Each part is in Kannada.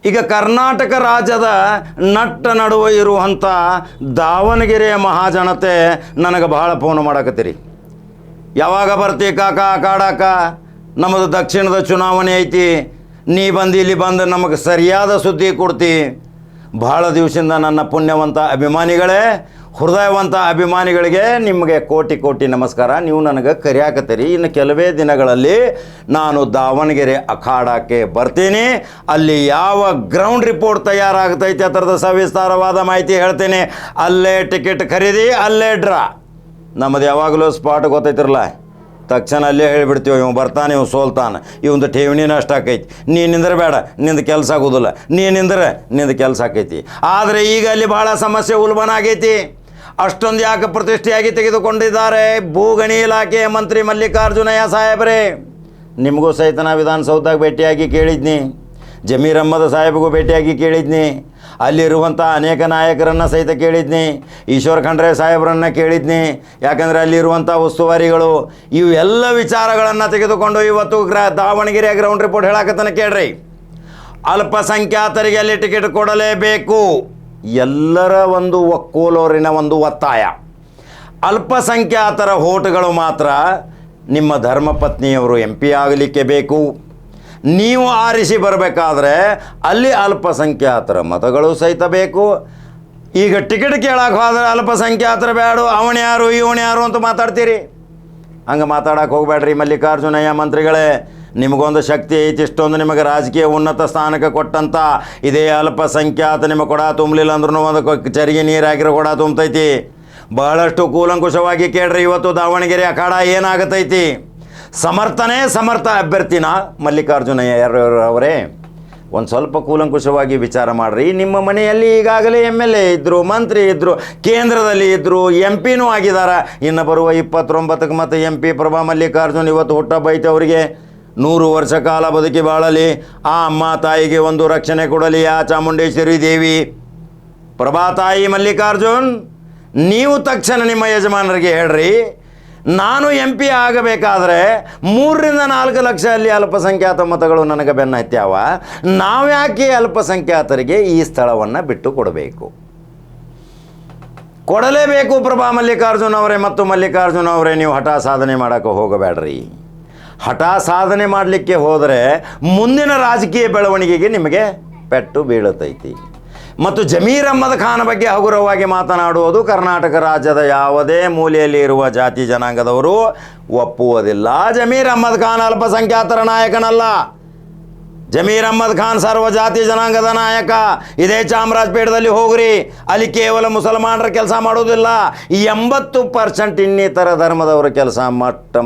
ಈಗ ಕರ್ನಾಟಕ ರಾಜ್ಯದ ನಟ್ಟ ನಡುವೆ ಇರುವಂಥ ದಾವಣಗೆರೆಯ ಮಹಾಜನತೆ ನನಗೆ ಬಹಳ ಫೋನ್ ಮಾಡಕತ್ತೀರಿ. ಯಾವಾಗ ಬರ್ತಿ ಕಾಕ ಕಾಡಾಕ, ನಮ್ಮದು ದಕ್ಷಿಣದ ಚುನಾವಣೆ ಐತಿ, ನೀ ಬಂದು ಇಲ್ಲಿ ಬಂದು ನಮಗೆ ಸರಿಯಾದ ಸುದ್ದಿ ಕೊಡ್ತಿ. ಬಹಳ ದಿವಸದಿಂದ ನನ್ನ ಪುಣ್ಯವಂತ ಅಭಿಮಾನಿಗಳೇ, ಹೃದಯವಂತ ಅಭಿಮಾನಿಗಳಿಗೆ ನಿಮಗೆ ಕೋಟಿ ಕೋಟಿ ನಮಸ್ಕಾರ. ನೀವು ನನಗೆ ಕರೆಯಾಕತ್ತೀರಿ. ಇನ್ನು ಕೆಲವೇ ದಿನಗಳಲ್ಲಿ ನಾನು ದಾವಣಗೆರೆ ಅಖಾಡಕ್ಕೆ ಬರ್ತೀನಿ. ಅಲ್ಲಿ ಯಾವ ಗ್ರೌಂಡ್ ರಿಪೋರ್ಟ್ ತಯಾರಾಗ್ತೈತೆ ಅದರದ ಸವಿಸ್ತಾರವಾದ ಮಾಹಿತಿ ಹೇಳ್ತೀನಿ. ಅಲ್ಲೇ ಟಿಕೆಟ್ ಖರೀದಿ, ಅಲ್ಲೇ ಡ್ರಾ. ನಮ್ಮದು ಯಾವಾಗಲೂ ಸ್ಪಾಟ್ ಗೊತ್ತೈತಿರಲ್ಲ, ತಕ್ಷಣ ಅಲ್ಲೇ ಹೇಳಿಬಿಡ್ತೀವಿ, ಇವ್ ಬರ್ತಾನೆ, ಇವ್ ಸೋಲ್ತಾನೆ, ಇವಂದು ಠೇವಣಿನ ಅಷ್ಟು ಆಕೈತಿ, ನೀ ನಿಂದ್ರೆ ಬೇಡ, ನಿಂದು ಕೆಲಸ ಆಗೋದಿಲ್ಲ, ನೀ ನಿಂದ್ರೆ ನಿಂದು ಕೆಲಸ ಆಕೈತಿ. ಆದರೆ ಈಗ ಅಲ್ಲಿ ಭಾಳ ಸಮಸ್ಯೆ ಉಲ್ಬಣ ಆಗೈತಿ. ಅಷ್ಟೊಂದು ಯಾಕೆ ಪ್ರತಿಷ್ಠೆಯಾಗಿ ತೆಗೆದುಕೊಂಡಿದ್ದಾರೆ ಭೂಗಣಿ ಇಲಾಖೆಯ ಮಂತ್ರಿ ಮಲ್ಲಿಕಾರ್ಜುನಯ್ಯ ಸಾಹೇಬ್ರೆ. ನಿಮಗೂ ಸಹಿತ ನಾ ವಿಧಾನಸೌಧದಾಗ ಭೇಟಿಯಾಗಿ ಕೇಳಿದ್ನಿ, ಜಮೀರ್ ಅಹ್ಮದ್ ಸಾಹೇಬ್ಗೂ ಭೇಟಿಯಾಗಿ ಕೇಳಿದ್ನಿ, ಅಲ್ಲಿರುವಂಥ ಅನೇಕ ನಾಯಕರನ್ನು ಸಹಿತ ಕೇಳಿದ್ನಿ, ಈಶ್ವರ್ ಖಂಡ್ರೆ ಸಾಹೇಬ್ರನ್ನು ಕೇಳಿದ್ನಿ. ಯಾಕಂದರೆ ಅಲ್ಲಿರುವಂಥ ಉಸ್ತುವಾರಿಗಳು ಇವು ಎಲ್ಲ ವಿಚಾರಗಳನ್ನು ತೆಗೆದುಕೊಂಡು ಇವತ್ತು ದಾವಣಗೆರೆ ಗ್ರೌಂಡ್ ರಿಪೋರ್ಟ್ ಹೇಳಕತ್ತನ ಕೇಳ್ರಿ. ಅಲ್ಪಸಂಖ್ಯಾತರಿಗೆ ಅಲ್ಲಿ ಟಿಕೆಟ್ ಕೊಡಲೇಬೇಕು, ಎಲ್ಲರ ಒಂದು ಒಕ್ಕೋಲೋರಿನ ಒಂದು ಒತ್ತಾಯ. ಅಲ್ಪಸಂಖ್ಯಾತರ ಓಟುಗಳು ಮಾತ್ರ ನಿಮ್ಮ ಧರ್ಮಪತ್ನಿಯವರು MP ಆಗಲಿಕ್ಕೆ ಬೇಕು. ನೀವು ಆರಿಸಿ ಬರಬೇಕಾದ್ರೆ ಅಲ್ಲಿ ಅಲ್ಪಸಂಖ್ಯಾತರ ಮತಗಳು ಸಹಿತ ಬೇಕು. ಈಗ ಟಿಕೆಟ್ ಕೇಳಕ್ಕೆ ಹೋದ್ರೆ ಅಲ್ಪಸಂಖ್ಯಾತರ ಬೇಡ, ಅವಣ್ಯಾರು ಇವಣ್ಯಾರು ಅಂತ ಮಾತಾಡ್ತೀರಿ. ಹಂಗೆ ಮಾತಾಡಕ್ಕೆ ಹೋಗ್ಬೇಡ್ರಿ ಮಲ್ಲಿಕಾರ್ಜುನಯ್ಯ ಮಂತ್ರಿಗಳೇ. ನಿಮಗೊಂದು ಶಕ್ತಿ ಐತಿ, ಇಷ್ಟೊಂದು ನಿಮಗೆ ರಾಜಕೀಯ ಉನ್ನತ ಸ್ಥಾನಕ್ಕೆ ಕೊಟ್ಟಂಥ ಇದೇ ಅಲ್ಪಸಂಖ್ಯಾತ ನಿಮಗೆ ಕೊಡ ತುಂಬಲಿಲ್ಲ ಅಂದ್ರೂ ಒಂದು ಚರಿಗೆ ನೀರು ಹಾಕಿರೋ ಕೊಡ ತುಂಬತೈತಿ. ಬಹಳಷ್ಟು ಕೂಲಂಕುಷವಾಗಿ ಕೇಳ್ರಿ, ಇವತ್ತು ದಾವಣಗೆರೆ ಅಖಾಡ ಏನಾಗತೈತಿ. ಸಮರ್ಥ ಅಭ್ಯರ್ಥಿನ ಮಲ್ಲಿಕಾರ್ಜುನಯ್ಯ ಅವರೇ, ಒಂದು ಸ್ವಲ್ಪ ಕೂಲಂಕುಷವಾಗಿ ವಿಚಾರ ಮಾಡಿರಿ. ನಿಮ್ಮ ಮನೆಯಲ್ಲಿ ಈಗಾಗಲೇ MLA ಇದ್ದರು, ಮಂತ್ರಿ ಇದ್ದರು, ಕೇಂದ್ರದಲ್ಲಿ ಇದ್ದರು, MP ಆಗಿದ್ದಾರೆ. ಇನ್ನು ಬರುವ 29ಕ್ಕೆ ಮತ್ತು MP ಪ್ರಭಾ ಮಲ್ಲಿಕಾರ್ಜುನ್ ಇವತ್ತು ಹುಟ್ಟಹಬ್ಬ ಐತೆ ಅವರಿಗೆ. 100 ವರ್ಷ ಕಾಲ ಬದುಕಿ ಬಾಳಲಿ, ಆ ಅಮ್ಮ ತಾಯಿಗೆ ಒಂದು ರಕ್ಷಣೆ ಕೊಡಲಿ ಆ ಚಾಮುಂಡೇಶ್ವರಿ ದೇವಿ. ಪ್ರಭಾ ತಾಯಿ ಮಲ್ಲಿಕಾರ್ಜುನ್, ನೀವು ತಕ್ಷಣ ನಿಮ್ಮ ಯಜಮಾನರಿಗೆ ಹೇಳ್ರಿ, ನಾನು MP ಆಗಬೇಕಾದ್ರೆ 3ರಿಂದ 4 ಲಕ್ಷ ಅಲ್ಲಿ ಅಲ್ಪಸಂಖ್ಯಾತ ಮತಗಳು ನನಗೆ ಬೆನ್ನ ಹತ್ಯಾವ. ನಾವ್ಯಾಕೆ ಅಲ್ಪಸಂಖ್ಯಾತರಿಗೆ ಈ ಸ್ಥಳವನ್ನು ಬಿಟ್ಟು ಕೊಡಬೇಕು? ಕೊಡಲೇಬೇಕು ಪ್ರಭಾ ಮಲ್ಲಿಕಾರ್ಜುನ್ ಅವರೇ. ಮತ್ತು ಮಲ್ಲಿಕಾರ್ಜುನ್ ಅವರೇ, ನೀವು ಹಠ ಸಾಧನೆ ಮಾಡೋಕ್ಕೆ ಹೋಗಬೇಡ್ರಿ. ಹಠ ಸಾಧನೆ ಮಾಡಲಿಕ್ಕೆ ಹೋದರೆ ಮುಂದಿನ ರಾಜಕೀಯ ಬೆಳವಣಿಗೆಗೆ ನಿಮಗೆ ಪೆಟ್ಟು ಬೀಳುತ್ತೈತಿ. ಮತ್ತು ಜಮೀರ್ ಅಹ್ಮದ್ ಖಾನ್ ಬಗ್ಗೆ ಹಗುರವಾಗಿ ಮಾತನಾಡುವುದು ಕರ್ನಾಟಕ ರಾಜ್ಯದ ಯಾವುದೇ ಮೂಲೆಯಲ್ಲಿ ಇರುವ ಜಾತಿ ಜನಾಂಗದವರು ಒಪ್ಪುವುದಿಲ್ಲ. ಜಮೀರ್ ಅಹ್ಮದ್ ಖಾನ್ ಅಲ್ಪಸಂಖ್ಯಾತರ ನಾಯಕನಲ್ಲ. ಜಮೀರ್ ಅಹ್ಮದ್ ಖಾನ್ ಸರ್ವಜಾತಿ ಜನಾಂಗದ ನಾಯಕ. ಇದೇ ಚಾಮರಾಜಪೇಟದಲ್ಲಿ ಹೋಗ್ರಿ, ಅಲ್ಲಿ ಕೇವಲ ಮುಸಲ್ಮಾನರ ಕೆಲಸ ಮಾಡೋದಿಲ್ಲ, 80% ಇನ್ನಿತರ ಧರ್ಮದವರ ಕೆಲಸ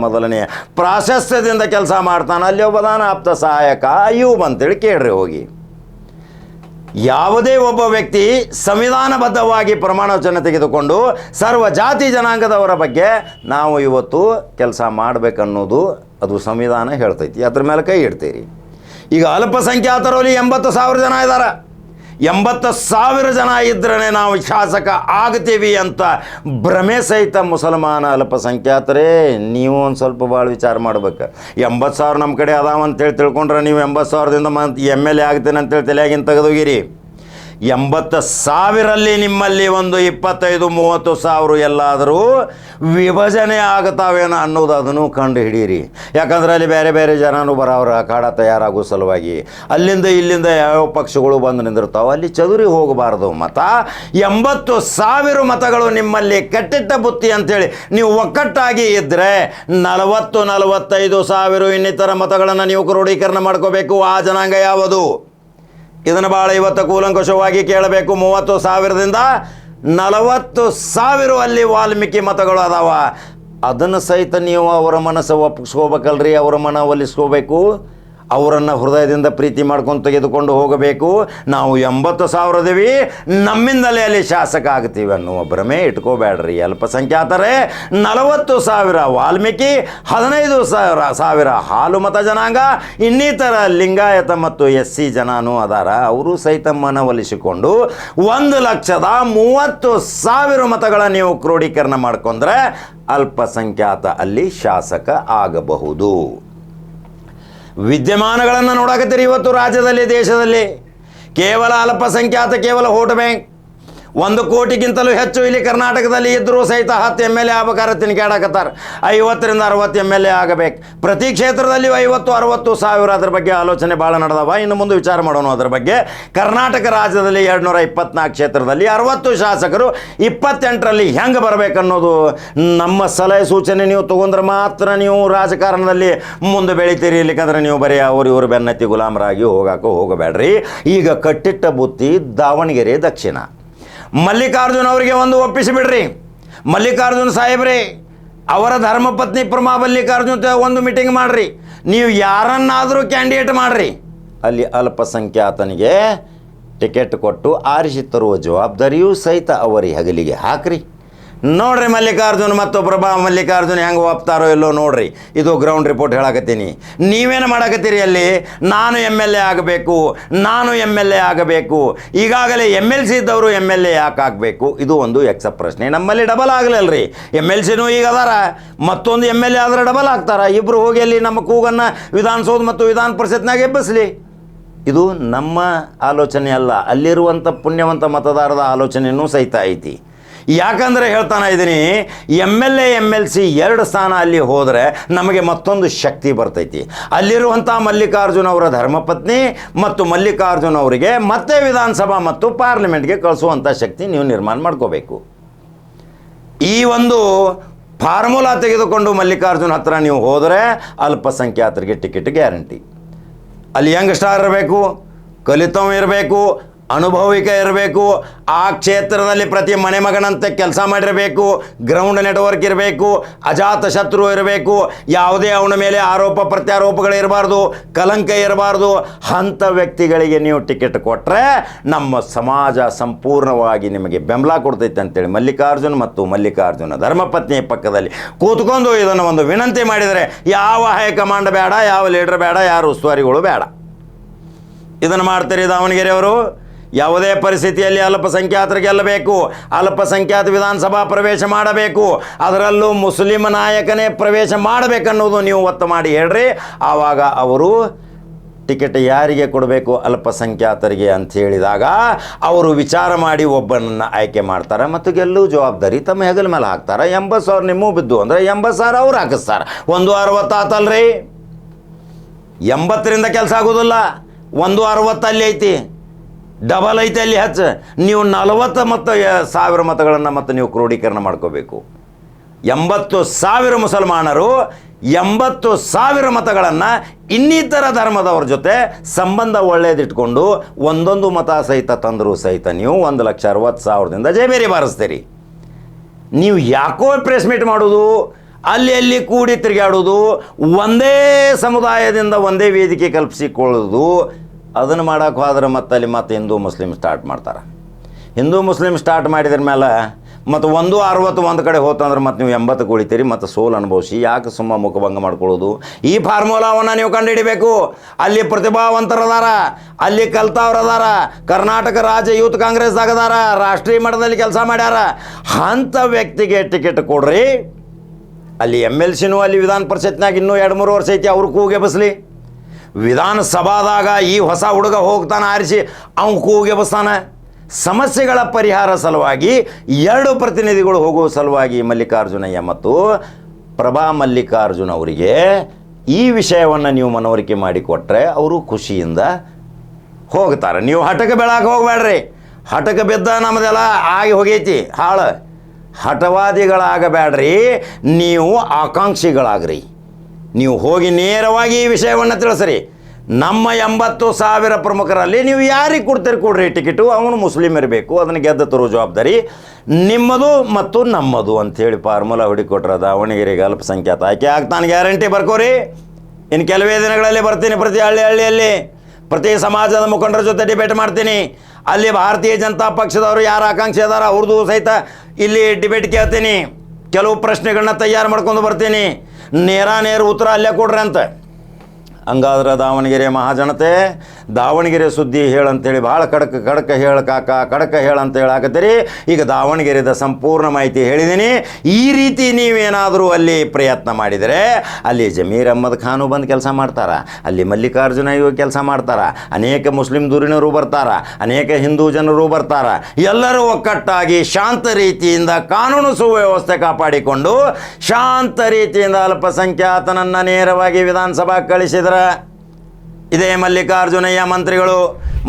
ಮೊದಲನೇ ಪ್ರಾಶಸ್ತ್ಯದಿಂದ ಕೆಲಸ ಮಾಡ್ತಾನೆ. ಅಲ್ಲಿ ಒಬ್ಬದಾನ ಆಪ್ತ ಸಹಾಯಕ ಅಯ್ಯೂಬ್ ಅಂತೇಳಿ ಕೇಳ್ರಿ ಹೋಗಿ. ಯಾವುದೇ ಒಬ್ಬ ವ್ಯಕ್ತಿ ಸಂವಿಧಾನಬದ್ಧವಾಗಿ ಪ್ರಮಾಣ ವಚನ ತೆಗೆದುಕೊಂಡು ಸರ್ವ ಜಾತಿ ಜನಾಂಗದವರ ಬಗ್ಗೆ ನಾವು ಇವತ್ತು ಕೆಲಸ ಮಾಡಬೇಕನ್ನೋದು ಅದು ಸಂವಿಧಾನ ಹೇಳ್ತೈತಿ, ಅದ್ರ ಮೇಲೆ ಕೈ ಇಡ್ತೀರಿ. ಈಗ ಅಲ್ಪಸಂಖ್ಯಾತರಲ್ಲಿ 80,000 ಜನ ಇದ್ದಾರೆ. 80,000 ಜನ ಇದ್ರೇ ನಾವು ಶಾಸಕ ಆಗ್ತೀವಿ ಅಂತ ಭ್ರಮೆ ಸಹಿತ ಮುಸಲ್ಮಾನ ಅಲ್ಪಸಂಖ್ಯಾತರೇ, ನೀವು ಒಂದು ಸ್ವಲ್ಪ ಭಾಳ ವಿಚಾರ ಮಾಡ್ಬೇಕು. 80,000 ನಮ್ಮ ಕಡೆ ಅದಾವ ಅಂತೇಳಿ ತಿಳ್ಕೊಂಡ್ರೆ ನೀವು 80,000ದಿಂದ MLA ಆಗ್ತೇನೆ ಅಂತೇಳಿ ತಲೆಯಾಗಿನ ತೆಗೆದೋಗಿರಿ. 80,000ರಲ್ಲಿ ನಿಮ್ಮಲ್ಲಿ ಒಂದು 25-30 ಸಾವಿರ ಎಲ್ಲಾದರೂ ವಿಭಜನೆ ಆಗುತ್ತಾವೇನೋ ಅನ್ನೋದು ಅದನ್ನು ಕಂಡು ಹಿಡೀರಿ. ಯಾಕಂದರೆ ಅಲ್ಲಿ ಬೇರೆ ಬೇರೆ ಜನರು ಬರೋರು ಅಖಾಡ ತಯಾರಾಗೋ ಸಲುವಾಗಿ ಅಲ್ಲಿಂದ ಇಲ್ಲಿಂದ ಯಾವ ಪಕ್ಷಗಳು ಬಂದು ನಿಂದಿರ್ತಾವೆ, ಅಲ್ಲಿ ಚದುರಿ ಹೋಗಬಾರ್ದು ಮತ. 80,000 ಮತಗಳು ನಿಮ್ಮಲ್ಲಿ ಕಟ್ಟಿಟ್ಟ ಬುತ್ತಿ ಅಂಥೇಳಿ ನೀವು ಒಕ್ಕಟ್ಟಾಗಿ ಇದ್ದರೆ 40-45 ಸಾವಿರ ಇನ್ನಿತರ ಮತಗಳನ್ನು ನೀವು ಕ್ರೋಢೀಕರಣ ಮಾಡ್ಕೋಬೇಕು. ಆ ಜನಾಂಗ ಯಾವುದು? ಇದನ್ನು ಭಾಳ ಇವತ್ತು ಕೂಲಂಕುಷವಾಗಿ ಕೇಳಬೇಕು. 30,000ದಿಂದ 40,000 ಅಲ್ಲಿ ವಾಲ್ಮೀಕಿ ಮತಗಳು ಅದಾವ. ಅದನ್ನು ಸಹಿತ ನೀವು ಅವರ ಮನಸ್ಸು ಒಪ್ಪಿಸ್ಕೋಬೇಕಲ್ರಿ, ಅವರ ಮನವೊಲಿಸ್ಕೋಬೇಕು. ಅವರನ್ನು ಹೃದಯದಿಂದ ಪ್ರೀತಿ ಮಾಡ್ಕೊಂಡು ತೆಗೆದುಕೊಂಡು ಹೋಗಬೇಕು. ನಾವು 80,000 ಇದೀವಿ, ನಮ್ಮಿಂದಲೇ ಅಲ್ಲಿ ಶಾಸಕ ಆಗ್ತೀವಿ ಅನ್ನುವ ಭ್ರಮೆ ಇಟ್ಕೋಬೇಡ್ರಿ. ಅಲ್ಪಸಂಖ್ಯಾತರೇ 40,000 ವಾಲ್ಮೀಕಿ, 15,000 ಹಾಲು ಮತ ಜನಾಂಗ, ಇನ್ನಿತರ ಲಿಂಗಾಯತ ಮತ್ತು SC ಜನನೂ ಅದಾರ. ಅವರು ಸಹಿತ ಮನವೊಲಿಸಿಕೊಂಡು 1,30,000 ಮತಗಳ ನೀವು ಕ್ರೋಢೀಕರಣ ಮಾಡ್ಕೊಂಡ್ರೆ ಅಲ್ಪಸಂಖ್ಯಾತ ಅಲ್ಲಿ ಶಾಸಕ ಆಗಬಹುದು. ವಿದ್ಯಮಾನಗಳನ್ನು ನೋಡಕತ್ತೀರಿ ಇವತ್ತು ರಾಜ್ಯದಲ್ಲಿ, ದೇಶದಲ್ಲಿ. ಕೇವಲ ಅಲ್ಪಸಂಖ್ಯಾತ ಕೇವಲ ವೋಟ್ ಬ್ಯಾಂಕ್ 1 ಕೋಟಿಗಿಂತಲೂ ಹೆಚ್ಚು ಇಲ್ಲಿ ಕರ್ನಾಟಕದಲ್ಲಿ ಇದ್ದರೂ ಸಹಿತ 10 MLA ಆಗ್ಬೇಕಾದ್ರೆ ತಿನ್ಕಾಡಕತ್ತಾರೆ. 50ರಿಂದ 60 MLA ಆಗಬೇಕು. ಪ್ರತಿ ಕ್ಷೇತ್ರದಲ್ಲಿ 50-60 ಸಾವಿರ. ಅದ್ರ ಬಗ್ಗೆ ಆಲೋಚನೆ ಭಾಳ ನಡೆದವ. ಇನ್ನು ಮುಂದೆ ವಿಚಾರ ಮಾಡೋಣ ಅದ್ರ ಬಗ್ಗೆ. ಕರ್ನಾಟಕ ರಾಜ್ಯದಲ್ಲಿ 224 ಕ್ಷೇತ್ರದಲ್ಲಿ 60 ಶಾಸಕರು 28ರಲ್ಲಿ ಹೆಂಗೆ ಬರಬೇಕನ್ನೋದು ನಮ್ಮ ಸಲಹೆ ಸೂಚನೆ ನೀವು ತೊಗೊಂಡ್ರೆ ಮಾತ್ರ ನೀವು ರಾಜಕಾರಣದಲ್ಲಿ ಮುಂದೆ ಬೆಳಿತೀರಿ. ಇಲ್ಲಿಕಂದ್ರೆ ನೀವು ಬರೀ ಇವರು ಬೆನ್ನತ್ತಿ ಗುಲಾಮರಾಗಿ ಹೋಗಬೇಡ್ರಿ. ಈಗ ಕಟ್ಟಿಟ್ಟ ಬುತ್ತಿ ದಾವಣಗೆರೆ ದಕ್ಷಿಣ. ಮಲ್ಲಿಕಾರ್ಜುನ್ ಅವರಿಗೆ ಒಂದು ಒಪ್ಪಿಸಿಬಿಡ್ರಿ. ಮಲ್ಲಿಕಾರ್ಜುನ್ ಸಾಹೇಬ್ರಿ ಅವರ ಧರ್ಮಪತ್ನಿ ಪ್ರಮಾ ಮಲ್ಲಿಕಾರ್ಜುನ್ ಒಂದು ಮೀಟಿಂಗ್ ಮಾಡಿರಿ. ನೀವು ಯಾರನ್ನಾದರೂ ಕ್ಯಾಂಡಿಡೇಟ್ ಮಾಡಿರಿ. ಅಲ್ಲಿ ಅಲ್ಪಸಂಖ್ಯಾತನಿಗೆ ಟಿಕೆಟ್ ಕೊಟ್ಟು ಆರಿಸಿ ತರುವ ಜವಾಬ್ದಾರಿಯೂ ಸಹಿತ ಅವರ ಹೆಗಲಿಗೆ ಹಾಕ್ರಿ. ನೋಡ್ರಿ ಮಲ್ಲಿಕಾರ್ಜುನ್ ಮತ್ತು ಪ್ರಭಾ ಮಲ್ಲಿಕಾರ್ಜುನ್ ಹೆಂಗೆ ಒಪ್ತಾರೋ ಇಲ್ಲೋ ನೋಡ್ರಿ. ಇದು ಗ್ರೌಂಡ್ ರಿಪೋರ್ಟ್ ಹೇಳಕತ್ತೀನಿ. ನೀವೇನು ಮಾಡಕತ್ತೀರಿ ಅಲ್ಲಿ? ನಾನು MLA ಆಗಬೇಕು, ನಾನು MLA ಆಗಬೇಕು. ಈಗಾಗಲೇ MLC ಇದ್ದವರು MLA ಯಾಕೆ ಆಗಬೇಕು? ಇದು ಒಂದು ಎಕ್ಸಪ್ ಪ್ರಶ್ನೆ. ನಮ್ಮಲ್ಲಿ ಡಬಲ್ ಆಗಲಿಲ್ಲರಿ. MLCನೂ ಈಗ ಅದಾರ, ಮತ್ತೊಂದು MLA ಆದರೆ ಡಬಲ್ ಆಗ್ತಾರ. ಇಬ್ಬರು ಹೋಗಿ ಅಲ್ಲಿ ನಮ್ಮ ಕೂಗನ್ನು ವಿಧಾನಸೌಧ ಮತ್ತು ವಿಧಾನ ಪರಿಷತ್ನಾಗ ಎಬ್ಬಿಸಲಿ. ಇದು ನಮ್ಮ ಆಲೋಚನೆ ಅಲ್ಲ, ಅಲ್ಲಿರುವಂಥ ಪುಣ್ಯವಂತ ಮತದಾರರ ಆಲೋಚನೆಯೂ ಸಹಿತ ಐತಿ. ಯಾಕಂದರೆ ಹೇಳ್ತಾನೆ ಇದ್ದೀನಿ, MLA MLC 2 ಸ್ಥಾನ ಅಲ್ಲಿ ಹೋದರೆ ನಮಗೆ ಮತ್ತೊಂದು ಶಕ್ತಿ ಬರ್ತೈತಿ. ಅಲ್ಲಿರುವಂಥ ಮಲ್ಲಿಕಾರ್ಜುನ್ ಅವರ ಧರ್ಮಪತ್ನಿ ಮತ್ತು ಮಲ್ಲಿಕಾರ್ಜುನ್ ಅವರಿಗೆ ಮತ್ತೆ ವಿಧಾನಸಭಾ ಮತ್ತು ಪಾರ್ಲಿಮೆಂಟ್ಗೆ ಕಳಿಸುವಂಥ ಶಕ್ತಿ ನೀವು ನಿರ್ಮಾಣ ಮಾಡ್ಕೋಬೇಕು. ಈ ಒಂದು ಫಾರ್ಮುಲಾ ತೆಗೆದುಕೊಂಡು ಮಲ್ಲಿಕಾರ್ಜುನ್ ಹತ್ರ ನೀವು ಹೋದರೆ ಅಲ್ಪಸಂಖ್ಯಾತರಿಗೆ ಟಿಕೆಟ್ ಗ್ಯಾರಂಟಿ. ಅಲ್ಲಿ ಯಂಗ್ ಸ್ಟಾರ್ ಇರಬೇಕು, ಕಲಿತವ ಇರಬೇಕು, ಅನುಭವಿಕ ಇರಬೇಕು, ಆ ಕ್ಷೇತ್ರದಲ್ಲಿ ಪ್ರತಿ ಮನೆ ಮಗನಂತೆ ಕೆಲಸ ಮಾಡಿರಬೇಕು, ಗ್ರೌಂಡ್ ನೆಟ್ವರ್ಕ್ ಇರಬೇಕು, ಅಜಾತ ಶತ್ರು ಇರಬೇಕು, ಯಾವುದೇ ಅವನ ಮೇಲೆ ಆರೋಪ ಪ್ರತ್ಯಾರೋಪಗಳು ಇರಬಾರ್ದು, ಕಲಂಕ ಇರಬಾರ್ದು. ಅಂಥ ವ್ಯಕ್ತಿಗಳಿಗೆ ನೀವು ಟಿಕೆಟ್ ಕೊಟ್ಟರೆ ನಮ್ಮ ಸಮಾಜ ಸಂಪೂರ್ಣವಾಗಿ ನಿಮಗೆ ಬೆಂಬಲ ಕೊಡ್ತೈತೆ ಅಂತೇಳಿ ಮಲ್ಲಿಕಾರ್ಜುನ್ ಮತ್ತು ಮಲ್ಲಿಕಾರ್ಜುನ ಧರ್ಮಪತ್ನಿಯ ಪಕ್ಕದಲ್ಲಿ ಕೂತ್ಕೊಂಡು ಇದನ್ನು ಒಂದು ವಿನಂತಿ ಮಾಡಿದರೆ, ಯಾವ ಹೈಕಮಾಂಡ್ ಬೇಡ, ಯಾವ ಲೀಡರ್ ಬೇಡ, ಯಾರು ಉಸ್ತುವಾರಿಗಳು ಬೇಡ. ಇದನ್ನು ಮಾಡ್ತಾರೆ ದಾವಣಗೆರೆಯವರು. ಯಾವುದೇ ಪರಿಸ್ಥಿತಿಯಲ್ಲಿ ಅಲ್ಪಸಂಖ್ಯಾತರಿಗೆ ಗೆಲ್ಲಬೇಕು, ಅಲ್ಪಸಂಖ್ಯಾತ ವಿಧಾನಸಭಾ ಪ್ರವೇಶ ಮಾಡಬೇಕು, ಅದರಲ್ಲೂ ಮುಸ್ಲಿಂ ನಾಯಕನೇ ಪ್ರವೇಶ ಮಾಡಬೇಕನ್ನೋದು ನೀವು ಒತ್ತು ಮಾಡಿ ಹೇಳ್ರಿ. ಆವಾಗ ಅವರು ಟಿಕೆಟ್ ಯಾರಿಗೆ ಕೊಡಬೇಕು ಅಲ್ಪಸಂಖ್ಯಾತರಿಗೆ ಅಂತ ಹೇಳಿದಾಗ ಅವರು ವಿಚಾರ ಮಾಡಿ ಒಬ್ಬನನ್ನು ಆಯ್ಕೆ ಮಾಡ್ತಾರೆ ಮತ್ತು ಗೆಲ್ಲುವ ಜವಾಬ್ದಾರಿ ತಮ್ಮ ಹೆಗಲ ಮೇಲೆ ಹಾಕ್ತಾರೆ. 80,000 ನಿಮ್ಮೂ ಬಿದ್ದು ಅಂದರೆ 80,000 ಅವ್ರು ಹಾಕಿಸ್ತಾರೆ. 160 ಆತಲ್ರಿ, 80ರಿಂದ ಕೆಲಸ ಆಗೋದಿಲ್ಲ. 160 ಅಲ್ಲಿ ಐತಿ, ಡಬಲ್ ಐತೆ ಅಲ್ಲಿ ಹೆಚ್ಚು. ನೀವು 40 ಮತ್ತು 1000 ಮತಗಳನ್ನು ಮತ್ತು ನೀವು ಕ್ರೋಢೀಕರಣ ಮಾಡ್ಕೋಬೇಕು. 80,000 ಮುಸಲ್ಮಾನರು 80,000 ಮತಗಳನ್ನು ಇನ್ನಿತರ ಧರ್ಮದವ್ರ ಜೊತೆ ಸಂಬಂಧ ಒಳ್ಳೇದಿಟ್ಕೊಂಡು ಒಂದೊಂದು ಮತ ಸಹಿತ ತಂದರೂ ಸಹಿತ ನೀವು 1,60,000ದಿಂದ ಜೇಬೇರಿ ಬಾರಿಸ್ತೀರಿ. ನೀವು ಯಾಕೋ ಪ್ರೆಸ್ ಮೀಟ್ ಮಾಡೋದು, ಅಲ್ಲಿ ಕೂಡಿ ತಿರುಗಾಡೋದು, ಒಂದೇ ಸಮುದಾಯದಿಂದ ಒಂದೇ ವೇದಿಕೆ ಕಲ್ಪಿಸಿಕೊಳ್ಳೋದು, ಅದನ್ನು ಮಾಡೋಕೆ ಹೋದ್ರೆ ಮತ್ತೆ ಹಿಂದೂ ಮುಸ್ಲಿಂ ಸ್ಟಾರ್ಟ್ ಮಾಡ್ತಾರೆ. ಹಿಂದೂ ಮುಸ್ಲಿಂ ಸ್ಟಾರ್ಟ್ ಮಾಡಿದ್ರ ಮೇಲೆ ಮತ್ತು 160 ಒಂದು ಕಡೆ ಹೋತಂದ್ರೆ ಮತ್ತು ನೀವು 80 ಕುಳಿತೀರಿ ಮತ್ತು ಸೋಲು ಅನುಭವಿಸಿ ಯಾಕೆ ಸುಮ್ಮ ಮುಖಭಂಗ ಮಾಡ್ಕೊಳ್ಳೋದು? ಈ ಫಾರ್ಮುಲಾವನ್ನು ನೀವು ಕಂಡುಹಿಡಿಬೇಕು. ಅಲ್ಲಿ ಪ್ರತಿಭಾವಂತರದಾರ, ಅಲ್ಲಿ ಕಲ್ತವ್ರದಾರ, ಕರ್ನಾಟಕ ರಾಜ್ಯ ಯೂತ್ ಕಾಂಗ್ರೆಸ್ದಾಗ ಅದಾರ, ರಾಷ್ಟ್ರೀಯ ಮಟ್ಟದಲ್ಲಿ ಕೆಲಸ ಮಾಡ್ಯಾರ. ಅಂಥ ವ್ಯಕ್ತಿಗೆ ಟಿಕೆಟ್ ಕೊಡ್ರಿ. ಅಲ್ಲಿ MLCನೂ ಅಲ್ಲಿ ವಿಧಾನ ಪರಿಷತ್ನಾಗ ಇನ್ನೂ 2-3 ವರ್ಷ ಐತಿ, ಅವ್ರು ಕೂಗೆ ಬಸ್ಲಿ. ವಿಧಾನಸಭಾದಾಗ ಈ ಹೊಸ ಹುಡುಗ ಹೋಗ್ತಾನೆ ಆರಿಸಿ ಅವ್ನು ಕೂಗೆ ಬಸ್ತಾನೆ. ಸಮಸ್ಯೆಗಳ ಪರಿಹಾರ ಸಲುವಾಗಿ 2 ಪ್ರತಿನಿಧಿಗಳು ಹೋಗುವ ಸಲುವಾಗಿ ಮಲ್ಲಿಕಾರ್ಜುನಯ್ಯ ಮತ್ತು ಪ್ರಭಾ ಮಲ್ಲಿಕಾರ್ಜುನ್ ಅವರಿಗೆ ಈ ವಿಷಯವನ್ನು ನೀವು ಮನವರಿಕೆ ಮಾಡಿಕೊಟ್ರೆ ಅವರು ಖುಷಿಯಿಂದ ಹೋಗ್ತಾರೆ. ನೀವು ಹಠಕ್ಕೆ ಬೆಳಕ್ಕೆ ಹೋಗಬೇಡ್ರಿ. ಹಠಕ್ಕೆ ಬಿದ್ದ ನಮ್ಮದೆಲ್ಲ ಆಗಿ ಹೋಗೈತಿ ಹಾಳು. ಹಠವಾದಿಗಳಾಗಬೇಡ್ರಿ, ನೀವು ಆಕಾಂಕ್ಷಿಗಳಾಗ್ರಿ. ನೀವು ಹೋಗಿ ನೇರವಾಗಿ ಈ ವಿಷಯವನ್ನು ತಿಳಿಸ್ರಿ. ನಮ್ಮ 80,000 ಪ್ರಮುಖರಲ್ಲಿ ನೀವು ಯಾರಿಗೆ ಕೊಡ್ರಿ ಟಿಕೆಟು, ಅವನು ಮುಸ್ಲಿಮ್ ಇರಬೇಕು, ಅದನ್ನು ಗೆದ್ದು ತರೋ ಜವಾಬ್ದಾರಿ ನಿಮ್ಮದು ಮತ್ತು ನಮ್ಮದು ಅಂಥೇಳಿ ಫಾರ್ಮುಲಾ ಹುಡುಕೊಟ್ರೆ ದಾವಣಗೆರೆಗೆ ಅಲ್ಪಸಂಖ್ಯಾತ ಆಯ್ಕೆ ಆಗ್ತಾನೆ. ಗ್ಯಾರಂಟಿ ಬರ್ಕೋರಿ. ಇನ್ನು ಕೆಲವೇ ದಿನಗಳಲ್ಲಿ ಬರ್ತೀನಿ. ಪ್ರತಿ ಹಳ್ಳಿಯಲ್ಲಿ ಪ್ರತಿ ಸಮಾಜದ ಮುಖಂಡರ ಜೊತೆ ಡಿಬೇಟ್ ಮಾಡ್ತೀನಿ. ಅಲ್ಲಿ ಭಾರತೀಯ ಜನತಾ ಪಕ್ಷದವರು ಯಾರು ಆಕಾಂಕ್ಷಿ ಅದಾರ ಅವ್ರದ್ದು ಸಹಿತ ಇಲ್ಲಿ ಡಿಬೇಟ್ ಕೇಳ್ತೀನಿ. ಕೆಲವು ಪ್ರಶ್ನೆಗಳನ್ನ ತಯಾರು ಮಾಡ್ಕೊಂಡು ಬರ್ತೀನಿ. ನೇರ ಉತ್ತರ ಅಲ್ಲೇ ಕೊಡ್ರಿ ಅಂತ. ಹಂಗಾದ್ರೆ ದಾವಣಗೆರೆ ಮಹಾಜನತೆ ದಾವಣಗೆರೆ ಸುದ್ದಿ ಹೇಳಂತೇಳಿ ಭಾಳ ಕಡಕ ಹೇಳಂತ ಹೇಳಾಕತ್ತೀರಿ. ಈಗ ದಾವಣಗೆರೆದ ಸಂಪೂರ್ಣ ಮಾಹಿತಿ ಹೇಳಿದ್ದೀನಿ. ಈ ರೀತಿ ನೀವೇನಾದರೂ ಅಲ್ಲಿ ಪ್ರಯತ್ನ ಮಾಡಿದರೆ ಅಲ್ಲಿ ಜಮೀರ್ ಅಹ್ಮದ್ ಖಾನು ಬಂದು ಕೆಲಸ ಮಾಡ್ತಾರೆ, ಅಲ್ಲಿ ಮಲ್ಲಿಕಾರ್ಜುನ ಇವು ಕೆಲಸ ಮಾಡ್ತಾರೆ, ಅನೇಕ ಮುಸ್ಲಿಂ ದುರಿನರು ಬರ್ತಾರೆ, ಅನೇಕ ಹಿಂದೂ ಜನರು ಬರ್ತಾರೆ. ಎಲ್ಲರೂ ಒಕ್ಕಟ್ಟಾಗಿ ಶಾಂತ ರೀತಿಯಿಂದ ಕಾನೂನು ಸುವ್ಯವಸ್ಥೆ ಕಾಪಾಡಿಕೊಂಡು ಶಾಂತ ರೀತಿಯಿಂದ ಅಲ್ಪಸಂಖ್ಯಾತನನ್ನು ನೇರವಾಗಿ ವಿಧಾನಸಭಾ ಕಳಿಸಿದರೆ ಇದೇ ಮಲ್ಲಿಕಾರ್ಜುನಯ್ಯ ಮಂತ್ರಿಗಳು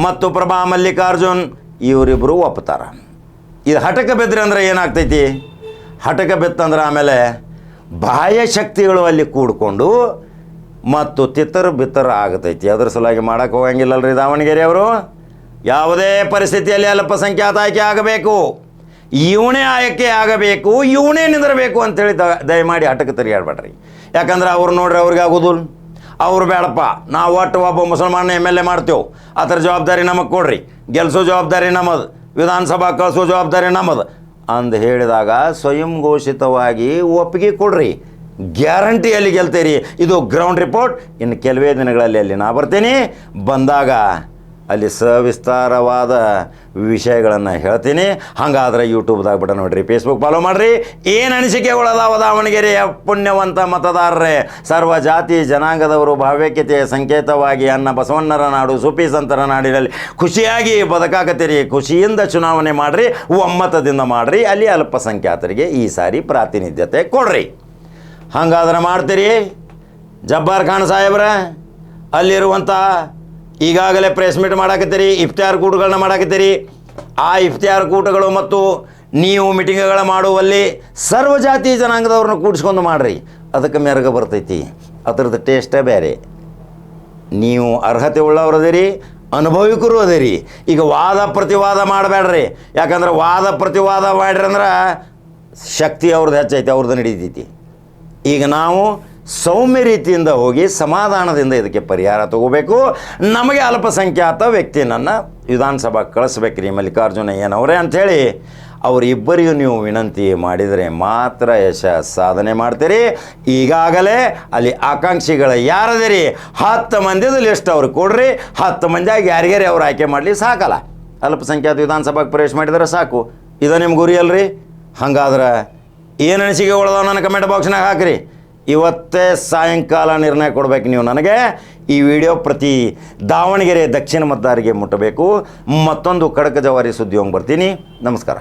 ಮತ್ತು ಪ್ರಭಾ ಮಲ್ಲಿಕಾರ್ಜುನ್ ಇವರಿಬ್ಬರು ಒಪ್ತಾರೆ. ಇದು ಹಠಕ ಬಿದ್ದರೆ ಅಂದರೆ ಏನಾಗ್ತೈತಿ? ಹಠಕ ಬಿತ್ತಂದ್ರೆ ಆಮೇಲೆ ಬಾಹ್ಯ ಶಕ್ತಿಗಳು ಅಲ್ಲಿ ಕೂಡಿಕೊಂಡು ಮತ್ತು ಬಿತ್ತರ ಆಗ್ತೈತಿ. ಅದ್ರ ಸಲುವಾಗಿ ಮಾಡೋಕ್ಕೆ ಹೋಗಂಗಿಲ್ಲಲ್ರಿ ದಾವಣಗೆರೆಯವರು. ಯಾವುದೇ ಪರಿಸ್ಥಿತಿಯಲ್ಲಿ ಅಲ್ಪಸಂಖ್ಯಾತ ಆಯ್ಕೆ ಆಗಬೇಕು, ಇವನೇ ಆಯ್ಕೆ ಆಗಬೇಕು, ಇವನೇ ನಿಂದಿರಬೇಕು ಅಂಥೇಳಿ ದಯಮಾಡಿ ಹಠಕ್ಕೆ ತಿರುಗಾಡ್ಬೇಡ್ರಿ. ಯಾಕಂದ್ರೆ ಅವ್ರು ನೋಡ್ರಿ ಅವ್ರಿಗೆ ಆಗೋದು, ಅವ್ರು ಬೇಡಪ್ಪ ನಾವು ಒಬ್ಬ ಮುಸಲ್ಮಾನ ಎಮ್ ಎಲ್ ಎ ಮಾಡ್ತೇವೆ, ಅದರ ಜವಾಬ್ದಾರಿ ನಮಗೆ ಕೊಡ್ರಿ, ಗೆಲ್ಲಿಸೋ ಜವಾಬ್ದಾರಿ ನಮ್ಮದು, ವಿಧಾನಸಭಾ ಕಳಿಸೋ ಜವಾಬ್ದಾರಿ ನಮ್ಮದು ಅಂದು ಹೇಳಿದಾಗ ಸ್ವಯಂ ಘೋಷಿತವಾಗಿ ಒಪ್ಪಿಗೆ ಕೊಡ್ರಿ, ಗ್ಯಾರಂಟಿಯಲ್ಲಿ ಗೆಲ್ತೀರಿ. ಇದು ಗ್ರೌಂಡ್ ರಿಪೋರ್ಟ್. ಇನ್ನು ಕೆಲವೇ ದಿನಗಳಲ್ಲಿ ಅಲ್ಲಿ ನಾ ಬರ್ತೀನಿ. ಬಂದಾಗ ಅಲ್ಲಿ ಸವಿಸ್ತಾರವಾದ ವಿಷಯಗಳನ್ನು ಹೇಳ್ತೀನಿ. ಹಾಗಾದ್ರೆ ಯೂಟ್ಯೂಬ್ದಾಗ ಬಿಡ ನೋಡ್ರಿ, ಫೇಸ್ಬುಕ್ ಫಾಲೋ ಮಾಡಿರಿ. ಏನು ಅನಿಸಿಕೆಗಳದಾವ ದಾವಣಗೆರೆಯ ಪುಣ್ಯವಂತ ಮತದಾರರೇ, ಸರ್ವ ಜಾತಿ ಜನಾಂಗದವರು ಭಾವ್ಯಕತೆಯ ಸಂಕೇತವಾಗಿ ಅನ್ನ ಬಸವಣ್ಣರ ನಾಡು ಸೂಫಿ ಸಂತರ ನಾಡಿನಲ್ಲಿ ಖುಷಿಯಾಗಿ ಬದುಕಾಕತ್ತೀರಿ. ಖುಷಿಯಿಂದ ಚುನಾವಣೆ ಮಾಡಿರಿ, ಒಮ್ಮತದಿಂದ ಮಾಡಿರಿ. ಅಲ್ಲಿ ಅಲ್ಪಸಂಖ್ಯಾತರಿಗೆ ಈ ಸಾರಿ ಪ್ರಾತಿನಿಧ್ಯತೆ ಕೊಡ್ರಿ. ಹಾಗಾದ್ರೆ ಮಾಡ್ತೀರಿ. ಜಬ್ಬಾರ್ ಖಾನ್ ಸಾಹೇಬ್ರ ಅಲ್ಲಿರುವಂಥ ಈಗಾಗಲೇ ಪ್ರೆಸ್ ಮೀಟ್ ಮಾಡಾಕತ್ತೀರಿ, ಇಫ್ತಿಯಾರ್ ಕೂಟಗಳನ್ನ ಮಾಡಾಕತ್ತೀರಿ. ಆ ಇಫ್ತಿಯಾರ್ ಕೂಟಗಳು ಮತ್ತು ನೀವು ಮೀಟಿಂಗ್ಗಳ ಮಾಡುವಲ್ಲಿ ಸರ್ವಜಾತಿ ಜನಾಂಗದವ್ರನ್ನ ಕೂಡಿಸ್ಕೊಂಡು ಮಾಡಿರಿ. ಅದಕ್ಕೆ ಮೆರುಗ ಬರ್ತೈತಿ, ಅದರದ್ದು ಟೇಸ್ಟೇ ಬೇರೆ. ನೀವು ಅರ್ಹತೆ ಉಳ್ಳವ್ರದಿರಿ, ಅನುಭವಿಕರು ಅದಿರಿ. ಈಗ ವಾದ ಪ್ರತಿವಾದ ಮಾಡಬೇಡ್ರಿ. ಯಾಕಂದ್ರೆ ವಾದ ಪ್ರತಿವಾದ ಮಾಡ್ರಿ ಅಂದ್ರೆ ಶಕ್ತಿ ಅವ್ರದ್ದು ಹೆಚ್ಚೈತಿ, ಅವ್ರದ್ದು ನಡೀತೈತಿ. ಈಗ ನಾವು ಸೌಮ್ಯ ರೀತಿಯಿಂದ ಹೋಗಿ ಸಮಾಧಾನದಿಂದ ಇದಕ್ಕೆ ಪರಿಹಾರ ತಗೋಬೇಕು. ನಮಗೆ ಅಲ್ಪಸಂಖ್ಯಾತ ವ್ಯಕ್ತಿಯನ್ನು ವಿಧಾನಸಭಾ ಕಳಿಸ್ಬೇಕ್ರಿ ಮಲ್ಲಿಕಾರ್ಜುನಯ್ಯನವರೇ ಅಂಥೇಳಿ ಅವರಿಬ್ಬರಿಗೂ ನೀವು ವಿನಂತಿ ಮಾಡಿದರೆ ಮಾತ್ರ ಸಾಧನೆ ಮಾಡ್ತೀರಿ. ಈಗಾಗಲೇ ಅಲ್ಲಿ ಆಕಾಂಕ್ಷಿಗಳು ಯಾರದಿರಿ 10 ಮಂದಿದು ಲಿಸ್ಟ್ ಅವ್ರಿಗೆ ಕೊಡ್ರಿ. 10 ಮಂದಿಯಾಗಿ ಯಾರಿಗಾರಿ ಅವ್ರು ಆಯ್ಕೆ ಮಾಡಲಿ ಸಾಕಲ್ಲ. ಅಲ್ಪಸಂಖ್ಯಾತ ವಿಧಾನಸಭಾಗೆ ಪ್ರವೇಶ ಮಾಡಿದರೆ ಸಾಕು. ಇದು ನಿಮ್ಮ ಗುರಿ ಅಲ್ರಿ. ಹಾಗಾದ್ರೆ ಏನು ಅನಿಸಿಕೆ ಉಳ್ದಾವ ನನ್ನ ಕಮೆಂಟ್ ಬಾಕ್ಸ್ನಾಗ ಹಾಕಿರಿ. ಇವತ್ತೇ ಸಾಯಂಕಾಲ ನಿರ್ಣಯ ಕೊಡಬೇಕು ನೀವು ನನಗೆ. ಈ ವಿಡಿಯೋ ಪ್ರತಿ ದಾವಣಗೆರೆ ದಕ್ಷಿಣ ಮತದಾರರಿಗೆ ಮುಟ್ಟಬೇಕು. ಮತ್ತೊಂದು ಖಡಕ ಜವಾರಿ ಸುದ್ದಿ ಹೋಗಿ ಬರ್ತೀನಿ. ನಮಸ್ಕಾರ.